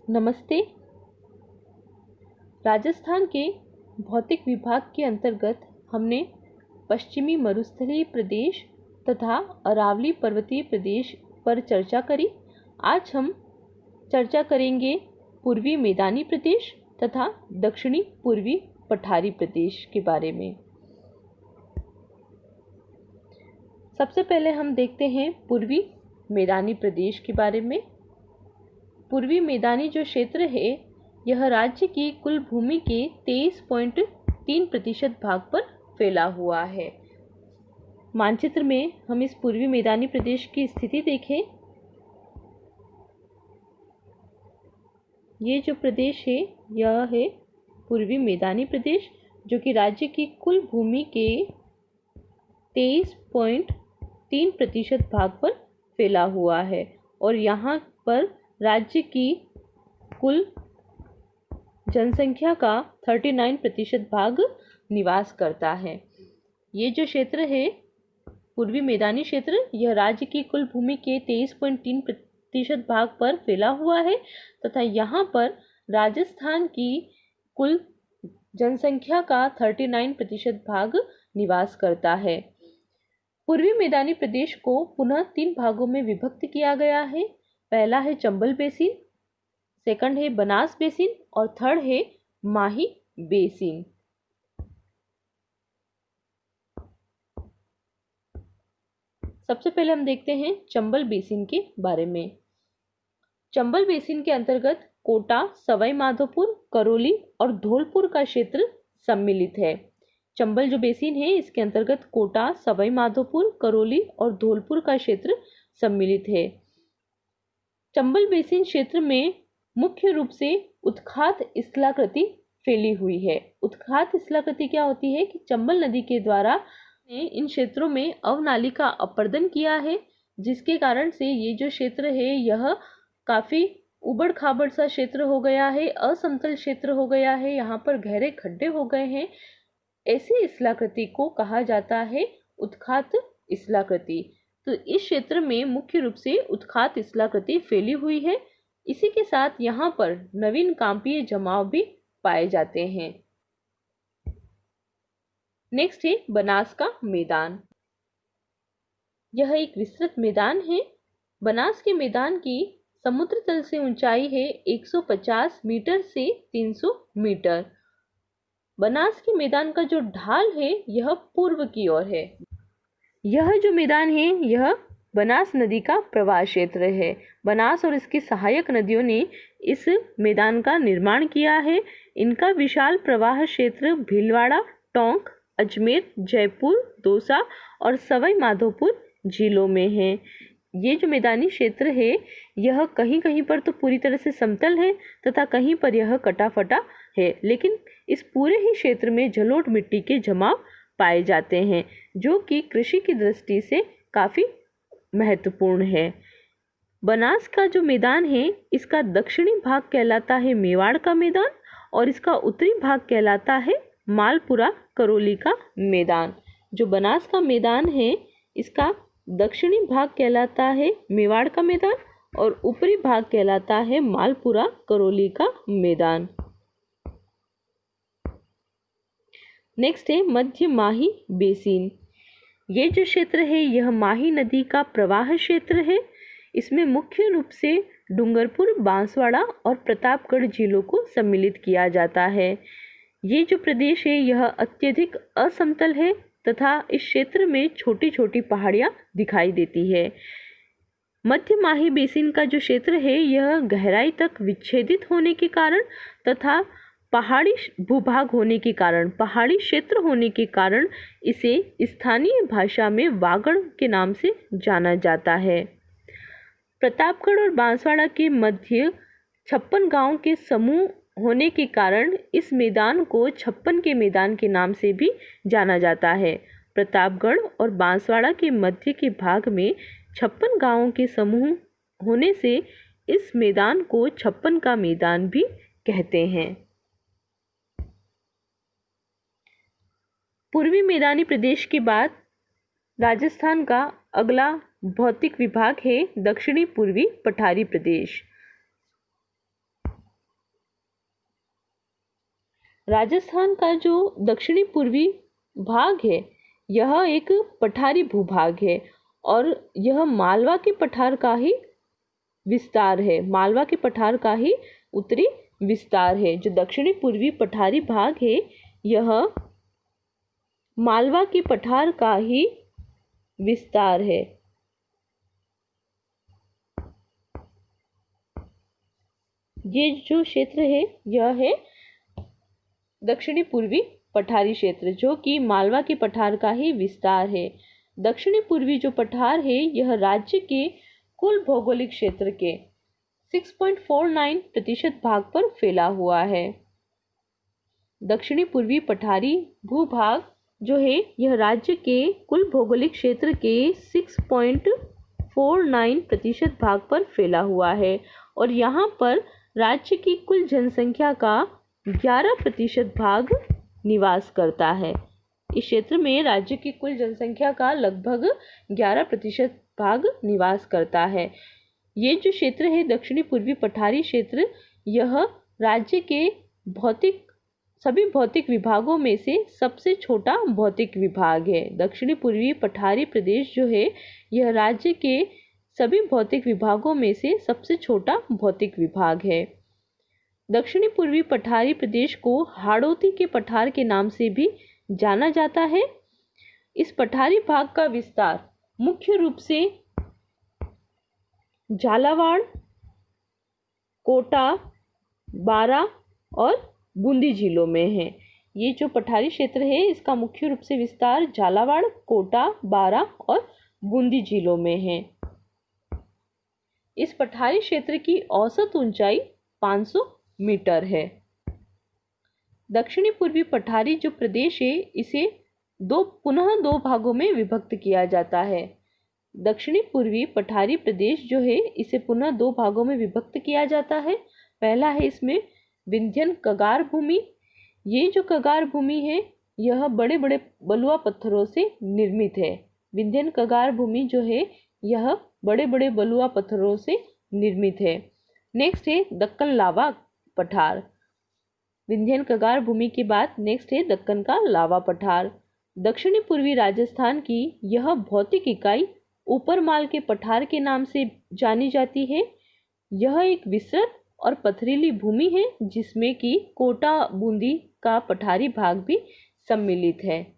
नमस्ते। राजस्थान के भौतिक विभाग के अंतर्गत हमने पश्चिमी मरुस्थलीय प्रदेश तथा अरावली पर्वतीय प्रदेश पर चर्चा करी। आज हम चर्चा करेंगे पूर्वी मैदानी प्रदेश तथा दक्षिणी पूर्वी पठारी प्रदेश के बारे में। सबसे पहले हम देखते हैं पूर्वी मैदानी प्रदेश के बारे में। पूर्वी मैदानी जो क्षेत्र है यह राज्य की कुल भूमि के 23.3% भाग पर फैला हुआ है। मानचित्र में हम इस पूर्वी मैदानी प्रदेश की स्थिति देखें। ये जो प्रदेश है यह है पूर्वी मैदानी प्रदेश, जो कि राज्य की कुल भूमि के 23.3% भाग पर फैला हुआ है और यहाँ पर राज्य की कुल जनसंख्या का 39% भाग निवास करता है। ये जो क्षेत्र है पूर्वी मैदानी क्षेत्र, यह राज्य की कुल भूमि के 23.3% भाग पर फैला हुआ है तथा यहाँ पर राजस्थान की कुल जनसंख्या का 39% भाग निवास करता है। पूर्वी मैदानी प्रदेश को पुनः 3 भागों में विभक्त किया गया है। पहला है चंबल बेसिन, सेकंड है बनास बेसिन और थर्ड है माही बेसिन। सबसे पहले हम देखते हैं चंबल बेसिन के बारे में। चंबल बेसिन के अंतर्गत कोटा, सवाई माधोपुर, करौली और धौलपुर का क्षेत्र सम्मिलित है। चंबल जो बेसिन है इसके अंतर्गत कोटा, सवाई माधोपुर, करौली और धौलपुर का क्षेत्र सम्मिलित है। चंबल बेसिन क्षेत्र में मुख्य रूप से उत्खात स्थलाकृति फैली हुई है। उत्खात स्थलाकृति क्या होती है कि चंबल नदी के द्वारा इन क्षेत्रों में अवनाली का अपरदन किया है, जिसके कारण से ये जो क्षेत्र है यह काफी उबड़ खाबड़ सा क्षेत्र हो गया है, असमतल क्षेत्र हो गया है, यहाँ पर गहरे खड्डे हो गए हैं। ऐसी स्थलाकृति को कहा जाता है उत्खात स्थलाकृति। तो इस क्षेत्र में मुख्य रूप से उत्खात स्थलाकृति फैली हुई है। इसी के साथ यहाँ पर नवीन कांपीय जमाव भी पाए जाते हैं। नेक्स्ट है बनास का मैदान। यह एक विस्तृत मैदान है। बनास के मैदान की समुद्र तल से ऊंचाई है 150 मीटर से 300 मीटर। बनास के मैदान का जो ढाल है यह पूर्व की ओर है। यह जो मैदान है यह बनास नदी का प्रवाह क्षेत्र है। बनास और इसकी सहायक नदियों ने इस मैदान का निर्माण किया है। इनका विशाल प्रवाह क्षेत्र भीलवाड़ा, टोंक, अजमेर, जयपुर, दौसा और सवाई माधोपुर जिलों में है। ये जो मैदानी क्षेत्र है यह कहीं कहीं पर तो पूरी तरह से समतल है तथा कहीं पर यह कटा फटा है, लेकिन इस पूरे ही क्षेत्र में जलोढ़ मिट्टी के जमाव पाए जाते हैं, जो कि कृषि की दृष्टि से काफी महत्वपूर्ण है। बनास का जो मैदान है इसका दक्षिणी भाग कहलाता है मेवाड़ का मैदान और इसका उत्तरी भाग कहलाता है मालपुरा करौली का मैदान। जो बनास का मैदान है इसका दक्षिणी भाग कहलाता है मेवाड़ का मैदान और ऊपरी भाग कहलाता है मालपुरा करौली का मैदान। नेक्स्ट है मध्य माही बेसिन। ये जो क्षेत्र है यह माही नदी का प्रवाह क्षेत्र है। इसमें मुख्य रूप से डूंगरपुर, बांसवाड़ा और प्रतापगढ़ जिलों को सम्मिलित किया जाता है। ये जो प्रदेश है यह अत्यधिक असमतल है तथा इस क्षेत्र में छोटी छोटी पहाड़ियाँ दिखाई देती है। मध्य माही बेसिन का जो क्षेत्र है यह गहराई तक विच्छेदित होने के कारण तथा पहाड़ी भूभाग होने के कारण, पहाड़ी क्षेत्र होने के कारण इसे स्थानीय भाषा में वागड़ के नाम से जाना जाता है। प्रतापगढ़ और बांसवाड़ा के मध्य 56 गांव के समूह होने के कारण इस मैदान को छप्पन के मैदान के नाम से भी जाना जाता है। प्रतापगढ़ और बांसवाड़ा के मध्य के भाग में 56 गांवों के समूह होने से इस मैदान को छप्पन का मैदान भी कहते हैं। पूर्वी मैदानी प्रदेश के बाद राजस्थान का अगला भौतिक विभाग है दक्षिणी पूर्वी पठारी प्रदेश। राजस्थान का जो दक्षिणी पूर्वी भाग है यह एक पठारी भूभाग है और यह मालवा के पठार का ही विस्तार है। मालवा के पठार का ही उत्तरी विस्तार है। जो दक्षिणी पूर्वी पठारी भाग है यह मालवा के पठार का ही विस्तार है। ये जो क्षेत्र है यह है दक्षिणी पूर्वी पठारी क्षेत्र, जो कि मालवा के पठार का ही विस्तार है। दक्षिणी पूर्वी जो पठार है यह राज्य के कुल भौगोलिक क्षेत्र के 6.49% भाग पर फैला हुआ है। दक्षिणी पूर्वी पठारी भूभाग जो है यह राज्य के कुल भौगोलिक क्षेत्र के 6.49% भाग पर फैला हुआ है और यहाँ पर राज्य की कुल जनसंख्या का 11% भाग निवास करता है। इस क्षेत्र में राज्य की कुल जनसंख्या का लगभग 11% भाग निवास करता है। ये जो क्षेत्र है दक्षिणी पूर्वी पठारी क्षेत्र, यह राज्य के सभी भौतिक विभागों में से सबसे छोटा भौतिक विभाग है। दक्षिणी पूर्वी पठारी प्रदेश जो है यह राज्य के सभी भौतिक विभागों में से सबसे छोटा भौतिक विभाग है। दक्षिणी पूर्वी पठारी प्रदेश को हाड़ौती के पठार के नाम से भी जाना जाता है। इस पठारी भाग का विस्तार मुख्य रूप से झालावाड़, कोटा, बारा और बूंदी जिलों में है। ये जो पठारी क्षेत्र है इसका मुख्य रूप से विस्तार झालावाड़, कोटा, बारा और बूंदी जिलों में है। इस पठारी क्षेत्र की औसत ऊंचाई 500 मीटर है। दक्षिणी पूर्वी पठारी जो प्रदेश है इसे पुनः दो भागों में विभक्त किया जाता है। दक्षिणी पूर्वी पठारी प्रदेश जो है इसे पुनः दो भागों में विभक्त किया जाता है। पहला है इसमें विंध्यन कगार भूमि। ये जो कगार भूमि है यह बड़े बड़े बलुआ पत्थरों से निर्मित है। विंध्यन कगार भूमि जो है यह बड़े बड़े बलुआ पत्थरों से निर्मित है। नेक्स्ट है दक्कन लावा पठार। विंध्यन कगार भूमि के बाद नेक्स्ट है दक्कन का लावा पठार। दक्षिणी पूर्वी राजस्थान की यह भौतिक इकाई ऊपरमाल के पठार के नाम से जानी जाती है। यह एक विस्तृत और पथरीली भूमि है जिसमें कि कोटा बूंदी का पठारी भाग भी सम्मिलित है।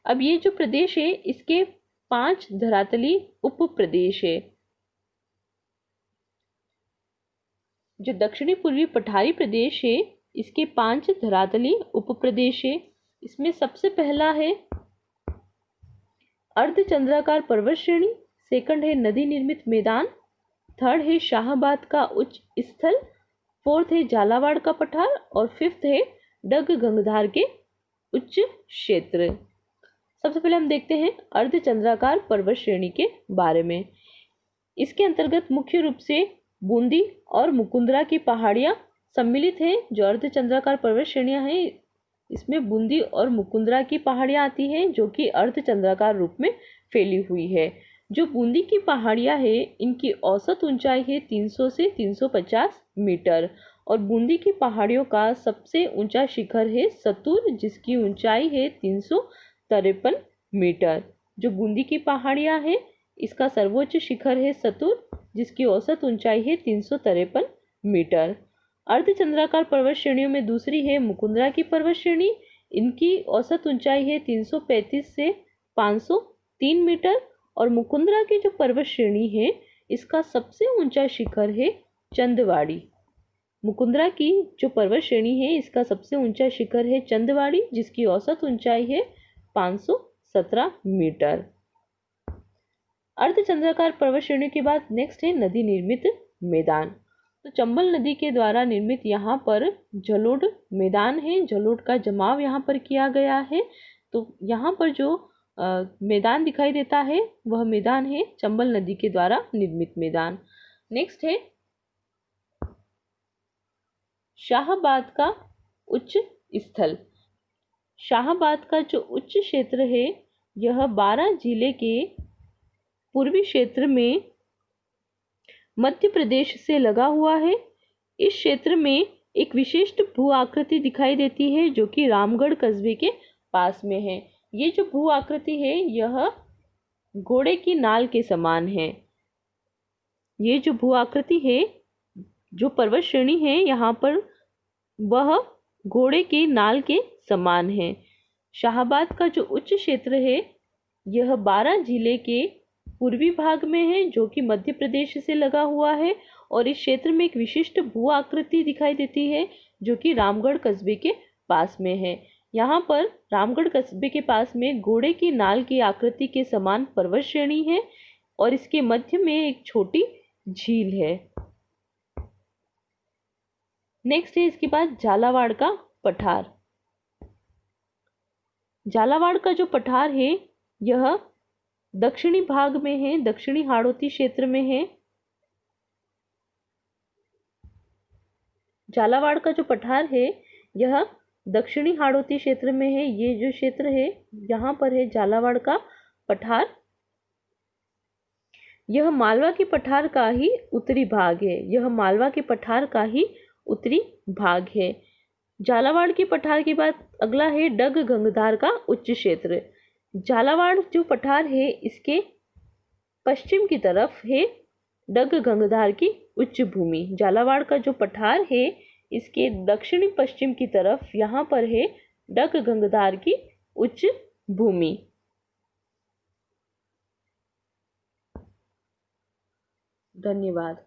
अब ये जो प्रदेश है इसके 5 धरातली उप प्रदेश है। जो दक्षिणी पूर्वी पठारी प्रदेश है इसके 5 धरातली उप प्रदेश है। इसमें सबसे पहला है अर्धचंद्राकार पर्वत श्रेणी, सेकंड है नदी निर्मित मैदान, थर्ड है शाहबाद का उच्च स्थल, फोर्थ है झालावाड़ का पठार और फिफ्थ है डग गंगधार के उच्च क्षेत्र। सबसे पहले हम देखते हैं अर्धचंद्राकार पर्वत श्रेणी के बारे में। इसके अंतर्गत मुख्य रूप से बूंदी और मुकुंदरा की पहाड़ियां सम्मिलित हैं। जो अर्धचंद्राकार पर्वत श्रेणियां हैं इसमें बूंदी और मुकुंदरा की पहाड़ियां आती हैं जो कि अर्धचंद्राकार रूप में फैली हुई है। जो बूंदी की पहाड़ियां है इनकी औसत ऊंचाई है 300 से 350 मीटर और बूंदी की पहाड़ियों का सबसे ऊंचा शिखर है सतुर जिसकी ऊंचाई है 353 मीटर। जो बूंदी की पहाड़ियां है इसका सर्वोच्च शिखर है सतुर जिसकी औसत ऊंचाई है 353 मीटर। अर्धचंद्राकार पर्वत श्रेणियों में दूसरी है मुकुंदरा की पर्वत श्रेणी। इनकी औसत ऊंचाई है 335 से 503 मीटर और मुकुंदरा की जो पर्वत श्रेणी है इसका सबसे ऊंचा शिखर है चंदवाड़ी। मुकुंदरा की जो पर्वत श्रेणी है इसका सबसे ऊंचा शिखर है चंदवाड़ी जिसकी औसत ऊंचाई है 517 मीटर। अर्धचंद्राकार पर्वत श्रेणी के बाद नेक्स्ट है नदी निर्मित मैदान। तो चंबल नदी के द्वारा निर्मित यहाँ पर जलोढ़ मैदान है। जलोढ़ का जमाव यहाँ पर किया गया है। तो यहाँ पर जो मैदान दिखाई देता है वह मैदान है चंबल नदी के द्वारा निर्मित मैदान। नेक्स्ट है शाहबाद का उच्च स्थल। शाहबाद का जो उच्च क्षेत्र है यह 12 जिले के पूर्वी क्षेत्र में मध्य प्रदेश से लगा हुआ है। इस क्षेत्र में एक विशिष्ट भू आकृति दिखाई देती है जो कि रामगढ़ कस्बे के पास में है। ये जो भू आकृति है यह घोड़े की नाल के समान है। ये जो भू आकृति है, जो पर्वत श्रेणी है यहाँ पर, वह घोड़े की नाल के समान है। शाहाबाद का जो उच्च क्षेत्र है यह बारां जिले के पूर्वी भाग में है जो कि मध्य प्रदेश से लगा हुआ है, और इस क्षेत्र में एक विशिष्ट भू आकृति दिखाई देती है जो कि रामगढ़ कस्बे के पास में है। यहाँ पर रामगढ़ कस्बे के पास में घोड़े की नाल की आकृति के समान पर्वत श्रेणी है और इसके मध्य में एक छोटी झील है। नेक्स्ट है इसके बाद झालावाड़ का पठार। झालावाड़ का जो पठार है यह दक्षिणी भाग में है, दक्षिणी हाड़ौती क्षेत्र में है। झालावाड़ का जो पठार है यह दक्षिणी हाड़ौती क्षेत्र में है। ये जो क्षेत्र है यहाँ पर है झालावाड़ का पठार। यह मालवा के पठार का ही उत्तरी भाग है। यह मालवा के पठार का ही उत्तरी भाग है। झालावाड़ के पठार के बाद अगला है डग गंगधार का उच्च क्षेत्र। झालावाड़ जो पठार है इसके पश्चिम की तरफ है डग गंगधार की उच्च भूमि। झालावाड़ का जो पठार है इसके दक्षिणी पश्चिम की तरफ यहाँ पर है डग गंगधार की उच्च भूमि। धन्यवाद।